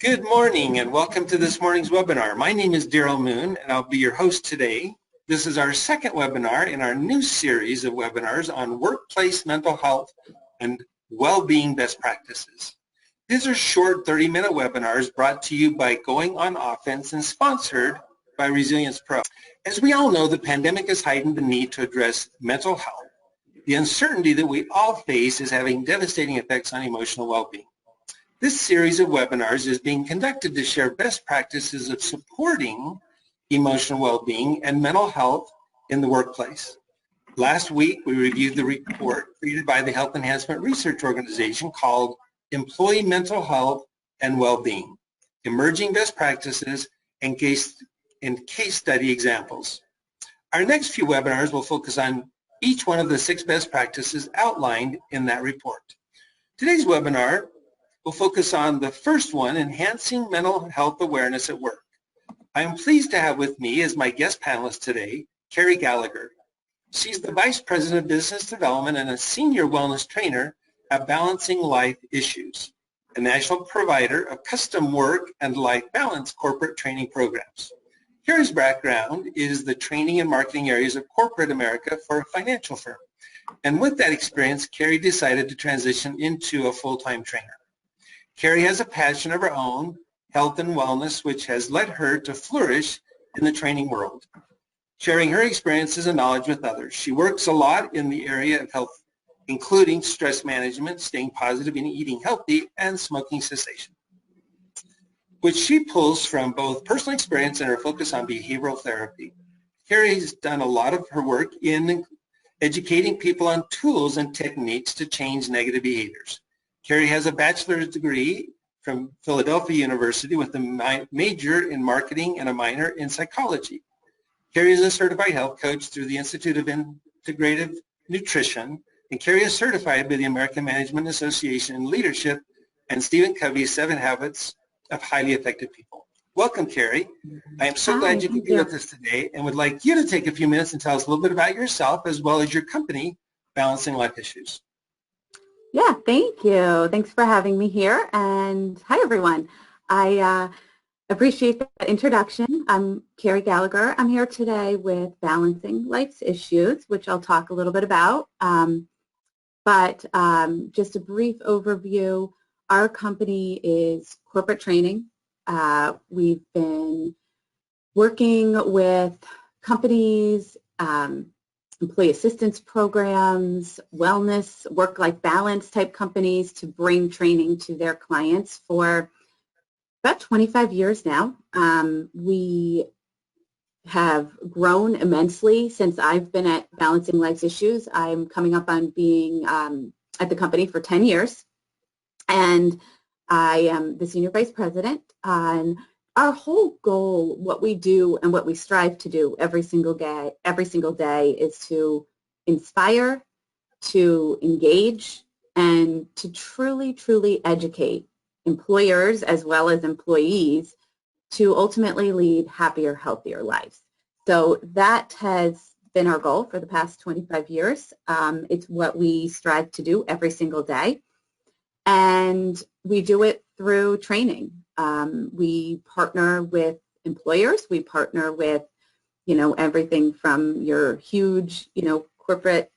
Good morning and welcome to this morning's webinar. My name is Daryl Moon and I'll be your host today. This is our second webinar in our new series of webinars on workplace mental health and well-being best practices. These are short 30-minute webinars brought to you by Going on Offense and sponsored by Resilience Pro. As we all know, the pandemic has heightened the need to address mental health. The uncertainty that we all face is having devastating effects on emotional well-being. This series of webinars is being conducted to share best practices of supporting emotional well-being and mental health in the workplace. Last week, we reviewed the report created by the Health Enhancement Research Organization called Employee Mental Health and Well-Being, Emerging Best Practices and Case Study Examples. Our next few webinars will focus on each one of the 6 best practices outlined in that report. Today's webinar will focus on the first one, enhancing mental health awareness at work. I am pleased to have with me as my guest panelist today, Carrie Gallagher. She's the Vice President of Business Development and a Senior Wellness Trainer at Balancing Life Issues, a national provider of custom work and life balance corporate training programs. Carrie's background is the training and marketing areas of corporate America for a financial firm. And with that experience, Carrie decided to transition into a full-time trainer. Carrie has a passion of her own, health and wellness, which has led her to flourish in the training world, sharing her experiences and knowledge with others. She works a lot in the area of health, including stress management, staying positive and eating healthy, and smoking cessation, which she pulls from both personal experience and her focus on behavioral therapy. Carrie has done a lot of her work in educating people on tools and techniques to change negative behaviors. Carrie has a bachelor's degree from Philadelphia University with a major in marketing and a minor in psychology. Carrie is a certified health coach through the Institute of Integrative Nutrition, and Carrie is certified by the American Management Association in Leadership and Stephen Covey's 7 Habits of Highly Effective People. Welcome, Carrie. I am so glad you could be with us today and would like you to take a few minutes and tell us a little bit about yourself as well as your company, Balancing Life Issues. Yeah, thank you. Thanks for having me here. And hi, everyone. I appreciate the introduction. I'm Carrie Gallagher. I'm here today with Balancing Life's Issues, which I'll talk a little bit about. But just a brief overview, our company is corporate training. We've been working with companies, employee assistance programs, wellness, work-life balance type companies to bring training to their clients for about 25 years now. We have grown immensely since I've been at Balancing Life's Issues. I'm coming up on being at the company for 10 years, and I am the Senior Vice President. Our whole goal, what we do and what we strive to do every single day is to inspire, to engage, and to truly, truly educate employers as well as employees to ultimately lead happier, healthier lives. So that has been our goal for the past 25 years. It's what we strive to do every single day. And we do it through training. We partner with employers. We partner with, everything from your huge, corporate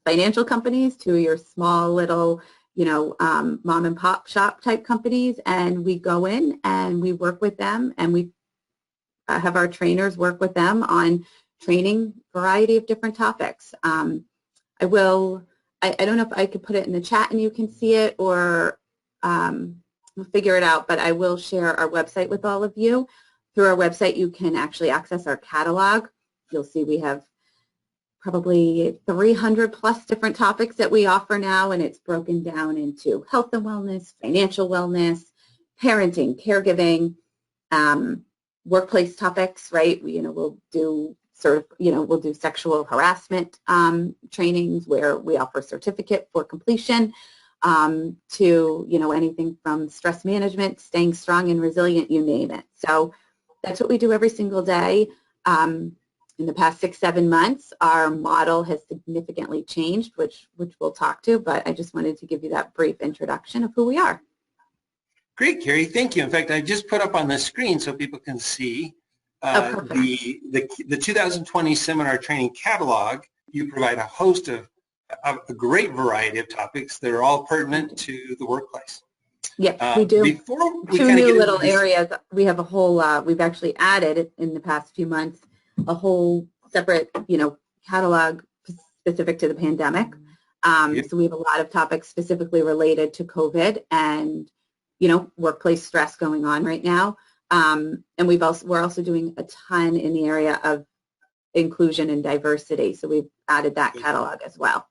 financial companies to your small little, mom and pop shop type companies. And we go in and we work with them, and we have our trainers work with them on training a variety of different topics. I don't know if I could put it in the chat and you can see it, or we'll figure it out, but I will share our website with all of you. Through our website, you can actually access our catalog. You'll see we have probably 300 plus different topics that we offer now, and it's broken down into health and wellness, financial wellness, parenting, caregiving, workplace topics, right? We'll do we'll do sexual harassment trainings where we offer a certificate for completion, to, anything from stress management, staying strong and resilient, you name it. So that's what we do every single day. In the past 6-7 months, our model has significantly changed, which we'll talk to, but I just wanted to give you that brief introduction of who we are. Great, Carrie. Thank you. In fact, I just put up on the screen so people can see the 2020 seminar training catalog. You provide a host of a great variety of topics that are all pertinent to the workplace. Yes, we do. Before we Two kind of new get little into this, areas. We have a whole, we've actually added in the past few months, a whole separate, catalog specific to the pandemic. So we have a lot of topics specifically related to COVID and, workplace stress going on right now. And we're also doing a ton in the area of inclusion and diversity. So we've added that catalog as well.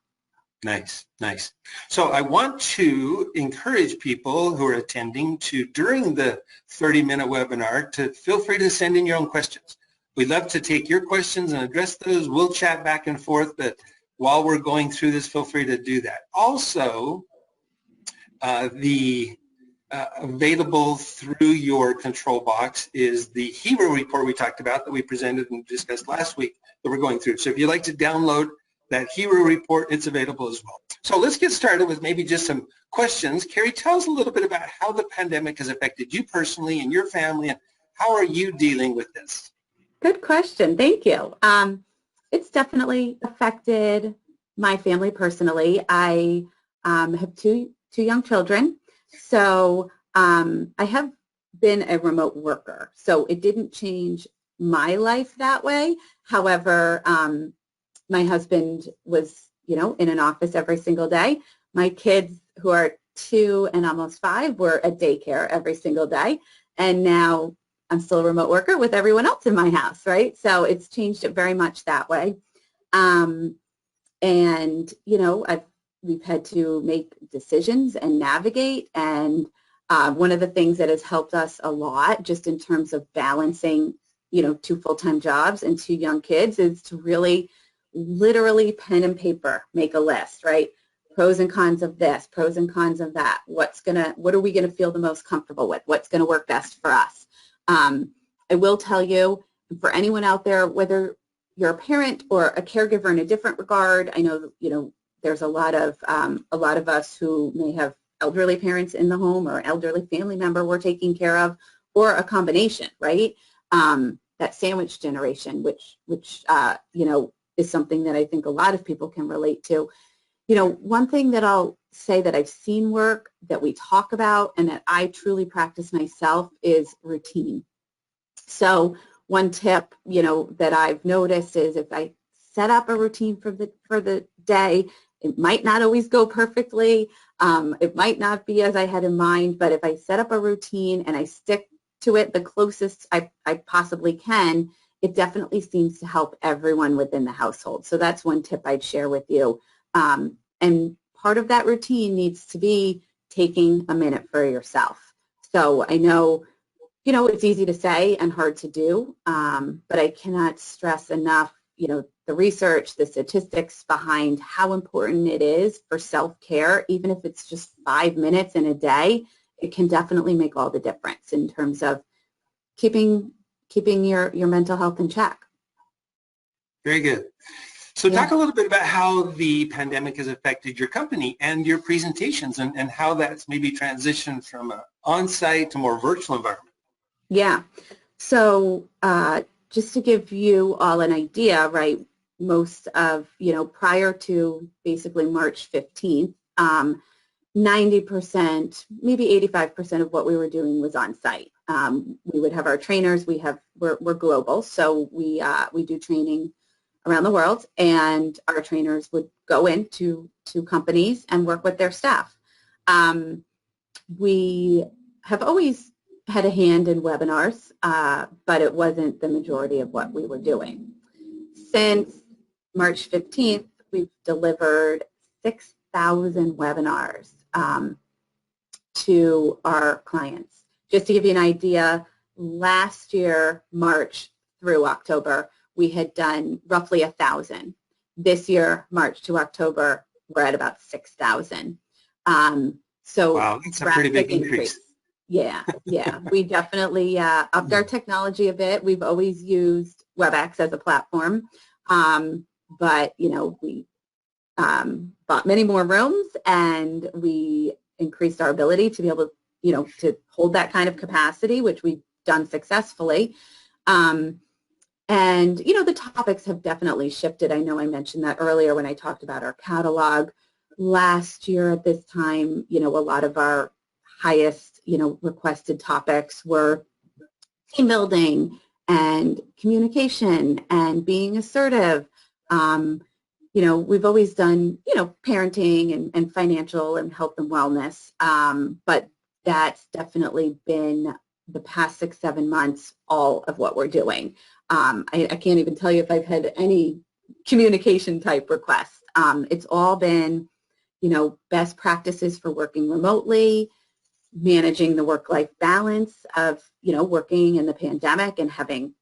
Nice, nice. So I want to encourage people who are attending to, during the 30-minute webinar, to feel free to send in your own questions. We'd love to take your questions and address those. We'll chat back and forth, but while we're going through this, feel free to do that. Also, available through your control box is the HERO report we talked about that we presented and discussed last week that we're going through. So if you'd like to download that HERO report, it's available as well. So let's get started with maybe just some questions. Carrie, tell us a little bit about how the pandemic has affected you personally and your family, and how are you dealing with this? Good question. Thank you. It's definitely affected my family personally. I have two young children, so I have been a remote worker, so it didn't change my life that way. However, my husband was, in an office every single day. My kids, who are 2 and almost 5, were at daycare every single day, and now I'm still a remote worker with everyone else in my house, right? So it's changed it very much that way. And, we've had to make decisions and navigate. And one of the things that has helped us a lot, just in terms of balancing, 2 full-time jobs and 2 young kids, is to really literally pen and paper make a list, right? Pros and cons of this, pros and cons of that. What are we going to feel the most comfortable with? What's going to work best for us? I will tell you, for anyone out there, whether you're a parent or a caregiver in a different regard, I know, there's a lot of us who may have elderly parents in the home or elderly family member we're taking care of, or a combination, right? That sandwich generation, which is something that I think a lot of people can relate to. One thing that I'll say that I've seen work, that we talk about, and that I truly practice myself, is routine. So one tip, that I've noticed is, if I set up a routine for the day, it might not always go perfectly. It might not be as I had in mind, but if I set up a routine and I stick to it the closest I possibly can, it definitely seems to help everyone within the household. So that's one tip I'd share with you. And part of that routine needs to be taking a minute for yourself. So I know, it's easy to say and hard to do, but I cannot stress enough, the research, the statistics behind how important it is for self-care. Even if it's just 5 minutes in a day, it can definitely make all the difference in terms of keeping your mental health in check. Very good. So talk a little bit about how the pandemic has affected your company and your presentations, and how that's maybe transitioned from an on-site to more virtual environment. Yeah. So just to give you all an idea, right, most of, prior to basically March 15th, 90%, maybe 85% of what we were doing was on site. We would have our trainers. We're global, so we do training around the world, and our trainers would go into companies and work with their staff. We have always had a hand in webinars, but it wasn't the majority of what we were doing. Since March 15th, we've delivered 6,000 webinars to our clients. Just to give you an idea, last year, March through October, we had done roughly 1,000. This year, March to October, we're at about 6,000. So wow, that's a pretty big increase. Yeah. We definitely upped our technology a bit. We've always used WebEx as a platform, but we bought many more rooms, and we increased our ability to be able to hold that kind of capacity, which we've done successfully. And, the topics have definitely shifted. I know I mentioned that earlier when I talked about our catalog. Last year at this time, a lot of our highest, requested topics were team building and communication and being assertive. We've always done, parenting and financial and health and wellness, but that's definitely been the past 6-7 months, all of what we're doing. I can't even tell you if I've had any communication type requests. It's all been, best practices for working remotely, managing the work-life balance of, working in the pandemic and having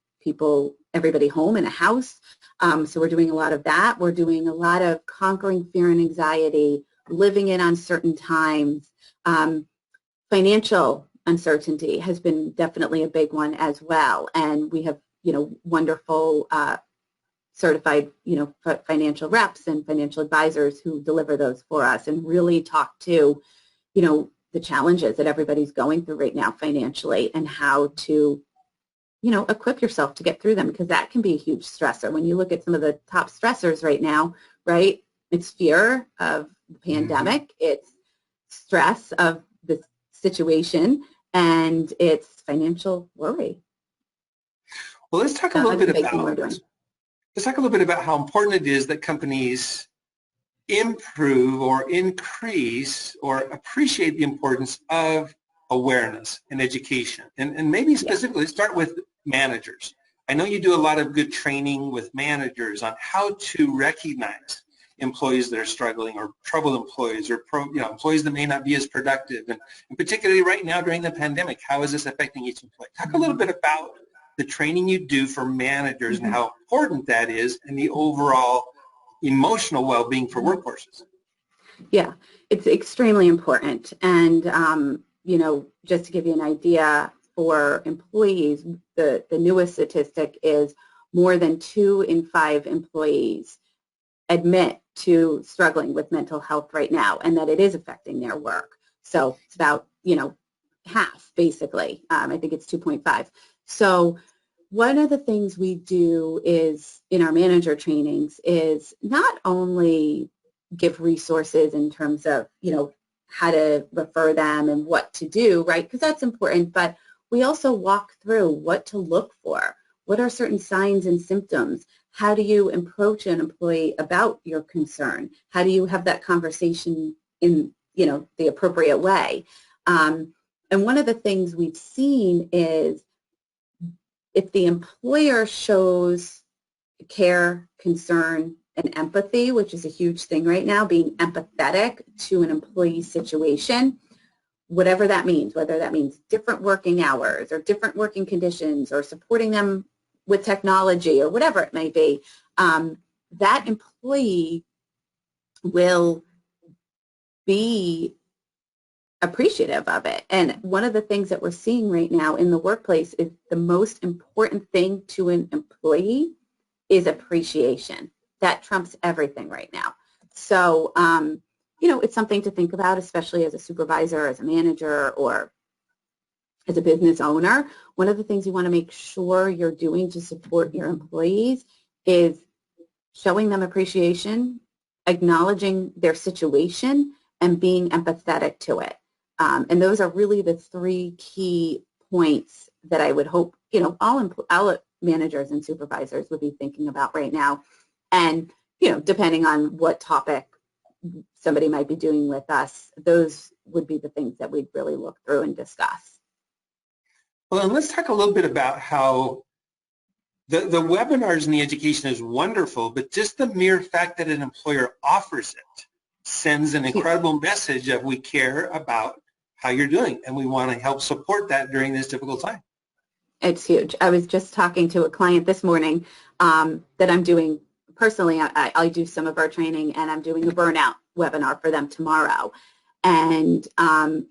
everybody home in a house. So we're doing a lot of that. We're doing a lot of conquering fear and anxiety, living in uncertain times. Financial uncertainty has been definitely a big one as well. And we have, wonderful certified, financial reps and financial advisors who deliver those for us and really talk to, the challenges that everybody's going through right now financially and how to, equip yourself to get through them, because that can be a huge stressor. When you look at some of the top stressors right now, right, it's fear of the pandemic, it's stress of the situation, and it's financial worry. Well, let's talk a little bit about how important it is that companies improve or increase or appreciate the importance of awareness and education. And maybe specifically start with managers. I know you do a lot of good training with managers on how to recognize employees that are struggling or troubled employees or employees that may not be as productive. And particularly right now during the pandemic, how is this affecting each employee? Talk a little bit about the training you do for managers and how important that is in the overall emotional well-being for workforces. Yeah, it's extremely important. And, just to give you an idea, for employees, the newest statistic is more than 2 in 5 employees admit to struggling with mental health right now and that it is affecting their work. So it's about, half, basically. I think it's 2.5. So one of the things we do is in our manager trainings is not only give resources in terms of, how to refer them and what to do, right? Because that's important, but we also walk through what to look for. What are certain signs and symptoms? How do you approach an employee about your concern? How do you have that conversation in, the appropriate way? And one of the things we've seen is if the employer shows care, concern, and empathy, which is a huge thing right now, being empathetic to an employee's situation, whatever that means, whether that means different working hours or different working conditions or supporting them with technology or whatever it may be, that employee will be appreciative of it. And one of the things that we're seeing right now in the workplace is the most important thing to an employee is appreciation. That trumps everything right now. So, it's something to think about, especially as a supervisor, as a manager, or as a business owner. One of the things you want to make sure you're doing to support your employees is showing them appreciation, acknowledging their situation, and being empathetic to it. And those are really the 3 key points that I would hope, all managers and supervisors would be thinking about right now. And, depending on what topic somebody might be doing with us, those would be the things that we'd really look through and discuss. Well, and let's talk a little bit about how the webinars and the education is wonderful, but just the mere fact that an employer offers it sends an incredible message of we care about how you're doing, and we want to help support that during this difficult time. It's huge. I was just talking to a client this morning that I'm doing personally. I do some of our training, and I'm doing a burnout webinar for them tomorrow. And, I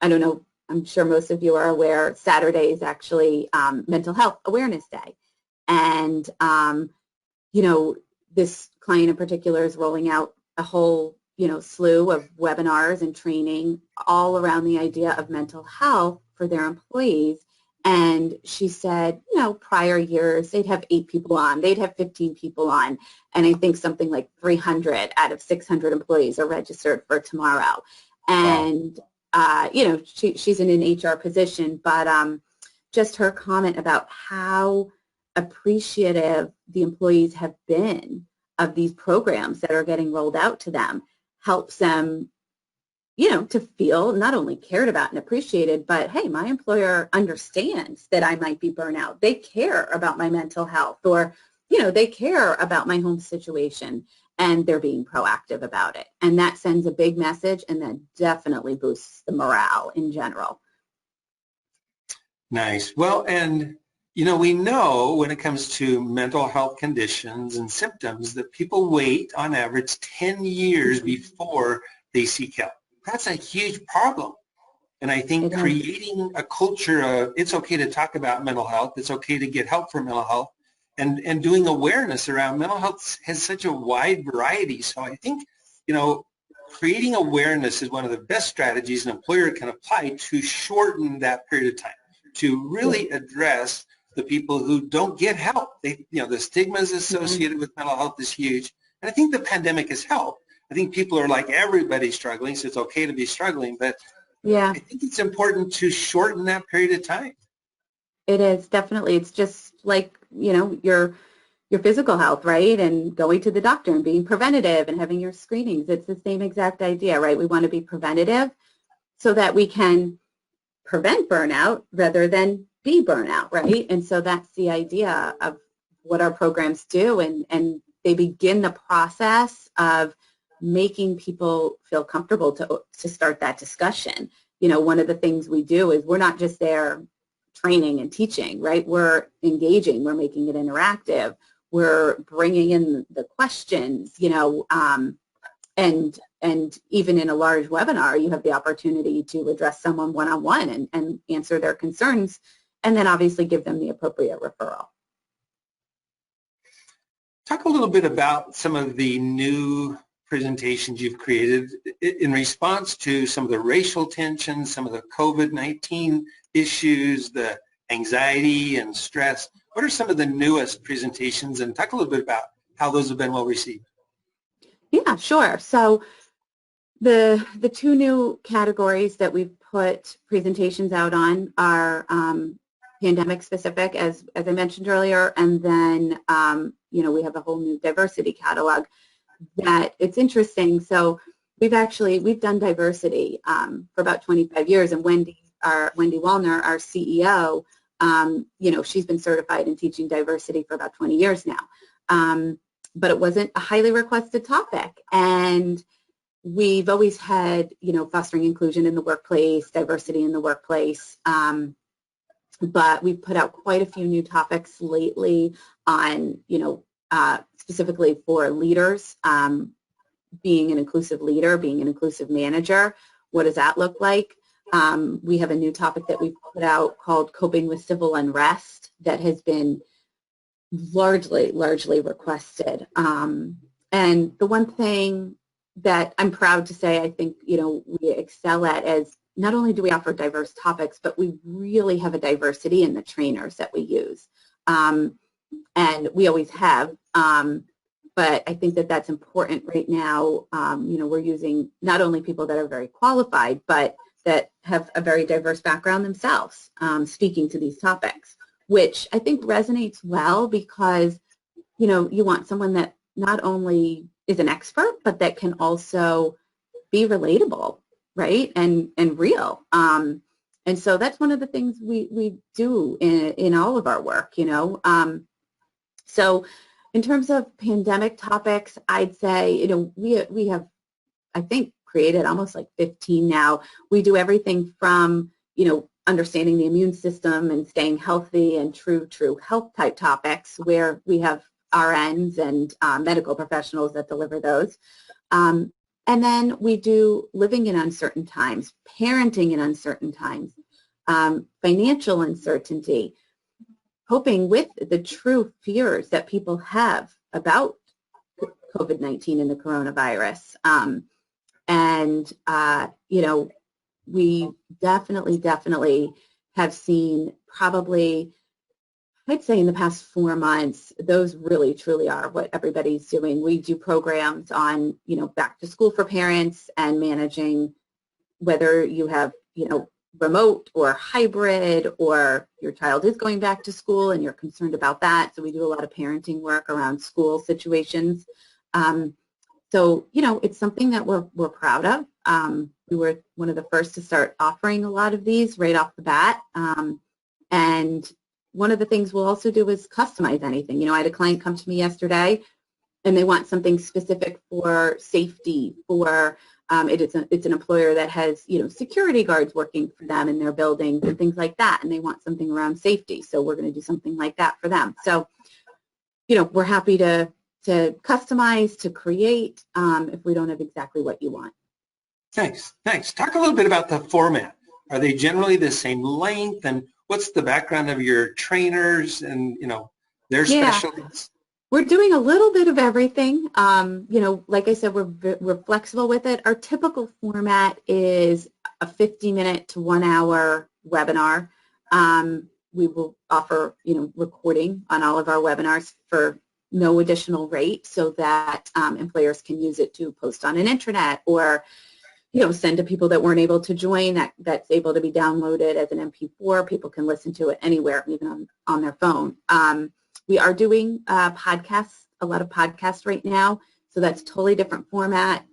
don't know, I'm sure most of you are aware, Saturday is actually Mental Health Awareness Day. And, this client in particular is rolling out a whole slew of webinars and training all around the idea of mental health for their employees. And she said, prior years, they'd have 8 people on, they'd have 15 people on, and I think something like 300 out of 600 employees are registered for tomorrow. And, she's in an HR position, but just her comment about how appreciative the employees have been of these programs that are getting rolled out to them helps them, to feel not only cared about and appreciated, but hey, my employer understands that I might be burnout. They care about my mental health, or, they care about my home situation, and they're being proactive about it. And that sends a big message, and that definitely boosts the morale in general. Nice. Well, and we know when it comes to mental health conditions and symptoms that people wait on average 10 years before they seek help. That's a huge problem. And I think creating a culture of it's okay to talk about mental health, it's okay to get help for mental health, and doing awareness around mental health has such a wide variety. So I think, creating awareness is one of the best strategies an employer can apply to shorten that period of time, to really address the people who don't get help. The stigmas associated with mental health is huge. And I think the pandemic has helped. I think people are like, everybody's struggling, so it's okay to be struggling. But I think it's important to shorten that period of time. It is, definitely. It's just like, your physical health, right? And going to the doctor and being preventative and having your screenings. It's the same exact idea, right? We want to be preventative so that we can prevent burnout rather than be burnout, right? And so that's the idea of what our programs do. And they begin the process of making people feel comfortable to start that discussion. One of the things we do is we're not just there training and teaching, right? We're engaging, we're making it interactive, we're bringing in the questions, and even in a large webinar, you have the opportunity to address someone one-on-one and answer their concerns, and then obviously give them the appropriate referral. Talk a little bit about some of the new presentations you've created in response to some of the racial tensions, some of the COVID-19 issues, the anxiety and stress. What are some of the newest presentations, and talk a little bit about how those have been well received? Yeah, sure. So the 2 new categories that we've put presentations out on are pandemic specific, as I mentioned earlier, and then we have a whole new diversity catalog. That it's interesting. So we've done diversity for about 25 years, and Wendy Wallner, our CEO, she's been certified in teaching diversity for about 20 years now. But it wasn't a highly requested topic, and we've always had fostering inclusion in the workplace, diversity in the workplace. But we've put out quite a few new topics lately on specifically for leaders, being an inclusive leader, being an inclusive manager. What does that look like? We have a new topic that we've put out called Coping with Civil Unrest that has been largely requested. And the one thing that I'm proud to say I think, we excel at is not only do we offer diverse topics, but we really have a diversity in the trainers that we use. And we always have, but I think that that's important right now. We're using not only people that are very qualified, but that have a very diverse background themselves, speaking to these topics, which I think resonates well because, you want someone that not only is an expert, but that can also be relatable, right, and real. And so that's one of the things we do in all of our work, So in terms of pandemic topics, I'd say, we have, I think, created almost like 15 now. We do everything from, understanding the immune system and staying healthy and true health type topics where we have RNs and medical professionals that deliver those. And then we do living in uncertain times, parenting in uncertain times, financial uncertainty, coping with the true fears that people have about COVID-19 and the coronavirus. And, you know, we definitely have seen probably, I'd say in the past 4 months, those really truly are what everybody's doing. We do programs on, you know, back to school for parents and managing whether you have, you know, remote or hybrid, or your child is going back to school and you're concerned about that. So we do a lot of parenting work around school situations. So, you know, it's something that we're proud of. We were one of the first to start offering a lot of these right off the bat. And one of the things we'll also do is customize anything. You know, I had a client come to me yesterday and they want something specific for safety, for it's an employer that has, you know, security guards working for them in their buildings and things like that, and they want something around safety. So we're going to do something like that for them. So, you know, we're happy to customize, to create, if we don't have exactly what you want. Thanks. Talk a little bit about the format. Are they generally the same length, and what's the background of your trainers and, you know, their specialties? We're doing a little bit of everything. You know, like I said, we're flexible with it. Our typical format is a 50-minute to 1 hour webinar. We will offer, you know, recording on all of our webinars for no additional rate, so that employers can use it to post on an intranet, or, you know, send to people that weren't able to join, that's able to be downloaded as an MP4. People can listen to it anywhere, even on their phone. We are doing podcasts, a lot of podcasts right now, so that's a totally different format.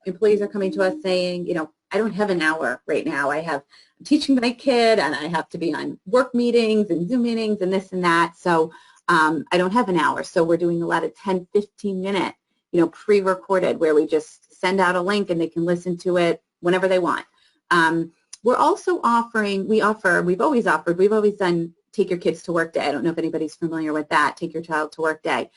Employees are coming to us saying, you know, I don't have an hour right now. I'm teaching my kid and I have to be on work meetings and Zoom meetings and this and that. So I don't have an hour. So we're doing a lot of 10, 15-minute, you know, pre-recorded, where we just send out a link and they can listen to it whenever they want. We're also we've always done Take Your Kids to Work Day. I don't know if anybody's familiar with that, Take Your Child to Work Day,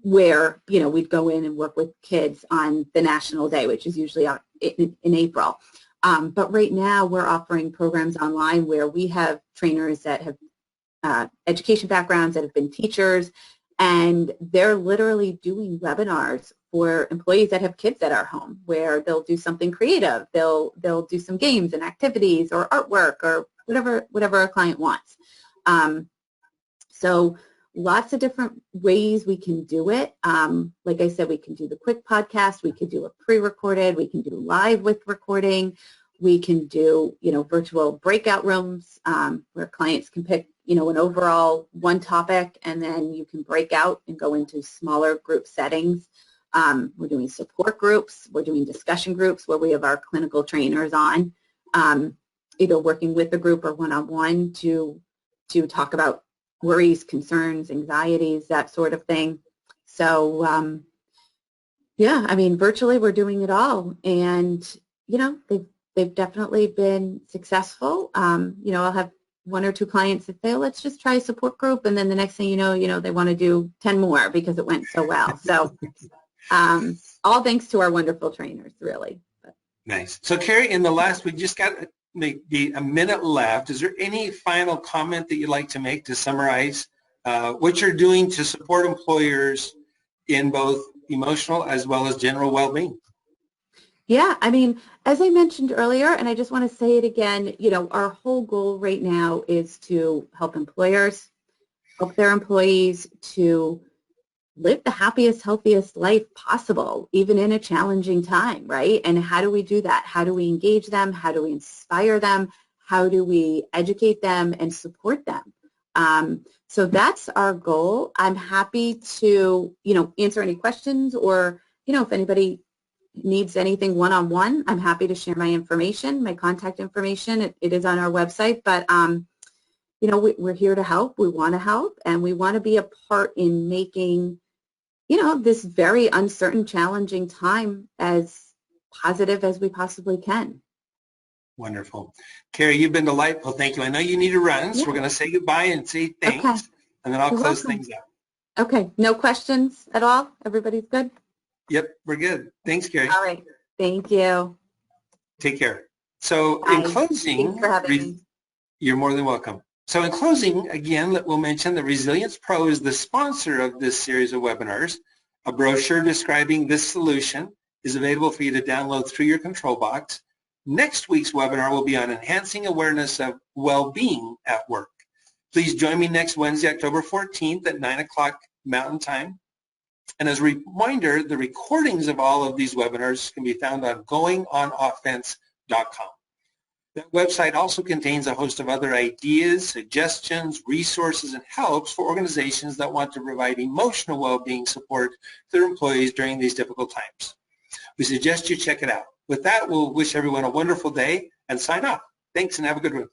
where, you know, we'd go in and work with kids on the national day, which is usually in April. But right now we're offering programs online where we have trainers that have education backgrounds, that have been teachers, and they're literally doing webinars for employees that have kids at our home, where they'll do something creative. They'll do some games and activities or artwork or whatever a client wants. So lots of different ways we can do it. Like I said, we can do the quick podcast, we could do a pre-recorded, we can do live with recording, we can do, you know, virtual breakout rooms where clients can pick, you know, an overall one topic, and then you can break out and go into smaller group settings. We're doing support groups, we're doing discussion groups where we have our clinical trainers on, either working with the group or one-on-one to talk about worries, concerns, anxieties, that sort of thing. So, yeah, I mean, virtually we're doing it all, and, you know, they've definitely been successful. You know, I'll have 1 or 2 clients that say, oh, let's just try a support group, and then the next thing you know, they want to do 10 more because it went so well. So all thanks to our wonderful trainers, really. Nice. So Carrie, we just got maybe a minute left. Is there any final comment that you'd like to make to summarize what you're doing to support employers in both emotional as well as general well-being? Yeah, I mean, as I mentioned earlier, and I just want to say it again, you know, our whole goal right now is to help employers, help their employees to live the happiest, healthiest life possible, even in a challenging time, right? And how do we do that? How do we engage them? How do we inspire them? How do we educate them and support them? So that's our goal. I'm happy to, you know, answer any questions, or, you know, if anybody needs anything one-on-one, I'm happy to share my information, my contact information. It is on our website, but, you know, we're here to help. We want to help, and we want to be a part in making, you know, this very uncertain, challenging time as positive as we possibly can. Wonderful. Carrie, you've been delightful. Thank you. I know you need to run, so we're going to say goodbye and say thanks, and then I'll close things out. Okay. No questions at all? Everybody's good? Yep, we're good. Thanks, Carrie. All right. Thank you. Take care. So in closing, thanks for having me. You're more than welcome. So in closing, again, we'll mention that Resilience Pro is the sponsor of this series of webinars. A brochure describing this solution is available for you to download through your control box. Next week's webinar will be on enhancing awareness of well-being at work. Please join me next Wednesday, October 14th at 9 o'clock Mountain Time. And as a reminder, the recordings of all of these webinars can be found on goingonoffense.com. That website also contains a host of other ideas, suggestions, resources, and helps for organizations that want to provide emotional well-being support to their employees during these difficult times. We suggest you check it out. With that, we'll wish everyone a wonderful day and sign off. Thanks and have a good one.